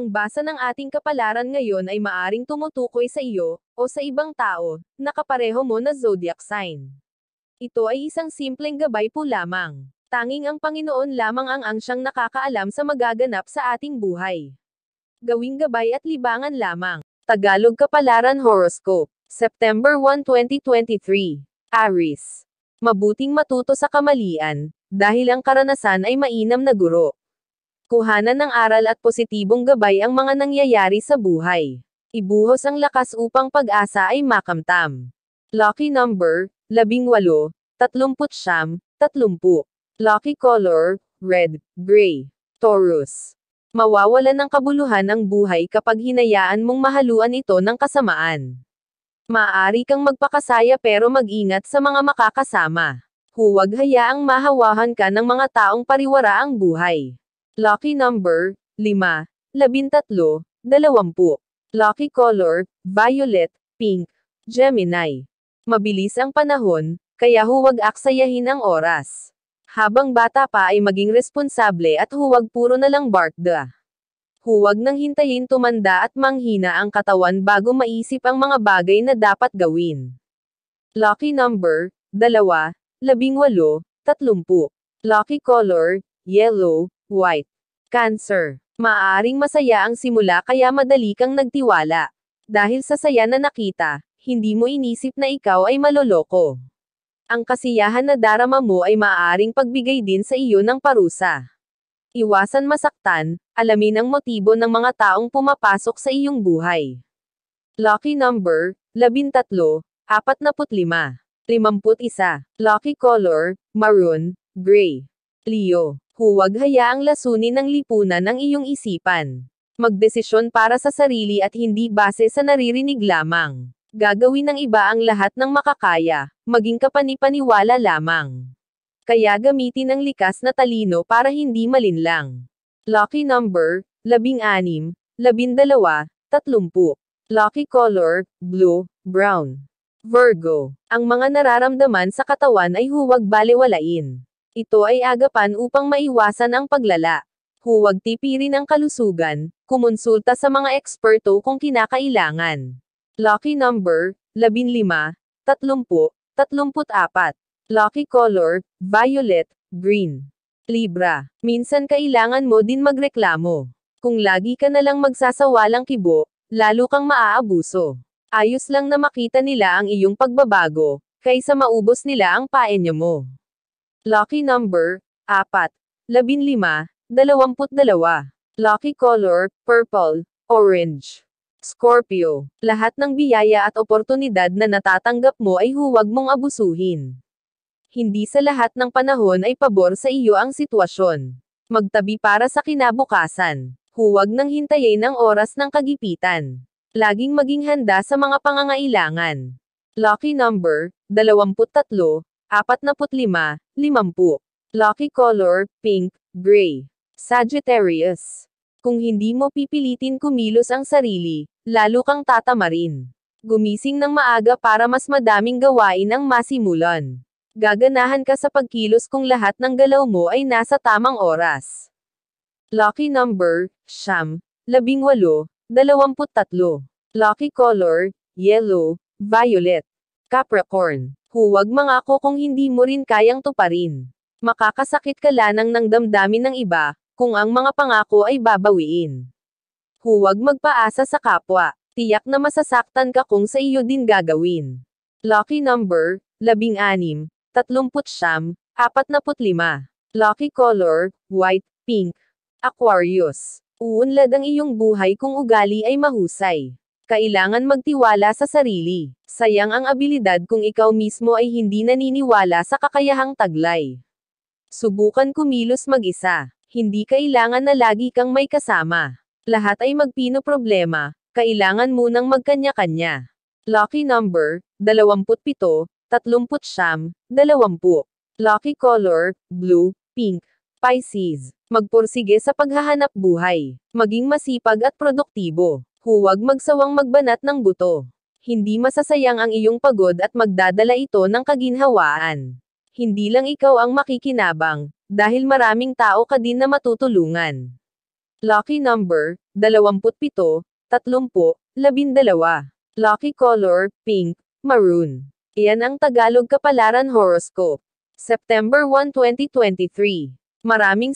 Ang basa ng ating kapalaran ngayon ay maaring tumutukoy sa iyo, o sa ibang tao, na kapareho mo na zodiac sign. Ito ay isang simpleng gabay po lamang. Tanging ang Panginoon lamang ang siyang nakakaalam sa magaganap sa ating buhay. Gawing gabay at libangan lamang. Tagalog Kapalaran Horoscope, September 1, 2023. Aries. Mabuting matuto sa kamalian, dahil ang karanasan ay mainam na guro. Kuhanan ng aral at positibong gabay ang mga nangyayari sa buhay. Ibuhos ang lakas upang pag-asa ay makamtam. Lucky number, 18, 39, 30. Lucky color, red, gray. Taurus. Mawawalan ng kabuluhan ang buhay kapag hinayaan mong mahaluan ito ng kasamaan. Maaari kang magpakasaya pero mag-ingat sa mga makakasama. Huwag hayaang mahawahan ka ng mga taong pariwara ang buhay. Lucky number, 5, 13, 20. Lucky color, violet, pink. Gemini. Mabilis ang panahon, kaya huwag aksayahin ang oras. Habang bata pa ay maging responsable at huwag puro na lang barkda. Huwag nang hintayin tumanda at manghina ang katawan bago maisip ang mga bagay na dapat gawin. Lucky number, 2, 18, 30. Lucky color, yellow, white. Cancer. Maaaring masaya ang simula kaya madali kang nagtiwala. Dahil sa saya na nakita, hindi mo inisip na ikaw ay maloloko. Ang kasiyahan na darama mo ay maaaring pagbigay din sa iyo ng parusa. Iwasan masaktan, alamin ang motibo ng mga taong pumapasok sa iyong buhay. Lucky number, 13, 45, 51. Lucky color, maroon, gray. Leo. Huwag hayaang lasunin ng lipunan ang iyong isipan. Magdesisyon para sa sarili at hindi base sa naririnig lamang. Gagawin ng iba ang lahat ng makakaya, maging kapanipaniwala lamang. Kaya gamitin ang likas na talino para hindi malinlang. Lucky number, 16, 12, 30. Lucky color, blue, brown. Virgo. Ang mga nararamdaman sa katawan ay huwag balewalain. Ito ay agapan upang maiwasan ang paglala. Huwag tipirin ang kalusugan, kumonsulta sa mga eksperto kung kinakailangan. Lucky number, 15, 30, 34. Lucky color, violet, green. Libra. Minsan kailangan mo din magreklamo. Kung lagi ka na lang magsasawalang kibo, lalo kang maaabuso. Ayos lang na makita nila ang iyong pagbabago, kaysa maubos nila ang paenya mo. Lucky number, 4, 15, 22. Lucky color, purple, orange. Scorpio. Lahat ng biyaya at oportunidad na natatanggap mo ay huwag mong abusuhin. Hindi sa lahat ng panahon ay pabor sa iyo ang sitwasyon. Magtabi para sa kinabukasan. Huwag nang hintayin ang oras ng kagipitan. Laging maging handa sa mga pangangailangan. Lucky number, 23, 45, 50. Lucky color, pink, gray. Sagittarius. Kung hindi mo pipilitin kumilos ang sarili, lalo kang tatamarin. Gumising ng maaga para mas madaming gawain ang masimulan. Gaganahan ka sa pagkilos kung lahat ng galaw mo ay nasa tamang oras. Lucky number, 9, 18, 23. Lucky color, yellow, violet. Capricorn. Huwag mangako kung hindi mo rin kayang tuparin. Makakasakit ka lanang ng damdamin ng iba, kung ang mga pangako ay babawiin. Huwag magpaasa sa kapwa. Tiyak na masasaktan ka kung sa iyo din gagawin. Lucky number, 16, 39, 45. Lucky color, white, pink. Aquarius. Uunlad ang iyong buhay kung ugali ay mahusay. Kailangan magtiwala sa sarili. Sayang ang abilidad kung ikaw mismo ay hindi naniniwala sa kakayahang taglay. Subukan kumilos mag-isa. Hindi kailangan na lagi kang may kasama. Lahat ay magpinoproblema, kailangan munang magkanya-kanya. Lucky number, 27, 39, 20. Lucky color, blue, pink. Pisces. Magpursige sa paghahanap buhay. Maging masipag at produktibo. Huwag magsawang magbanat ng buto. Hindi masasayang ang iyong pagod at magdadala ito ng kaginhawaan. Hindi lang ikaw ang makikinabang, dahil maraming tao ka din na matutulungan. Lucky number, 27, 30, 12. Lucky color, pink, maroon. Iyan ang Tagalog Kapalaran Horoscope. September 1, 2023. Maraming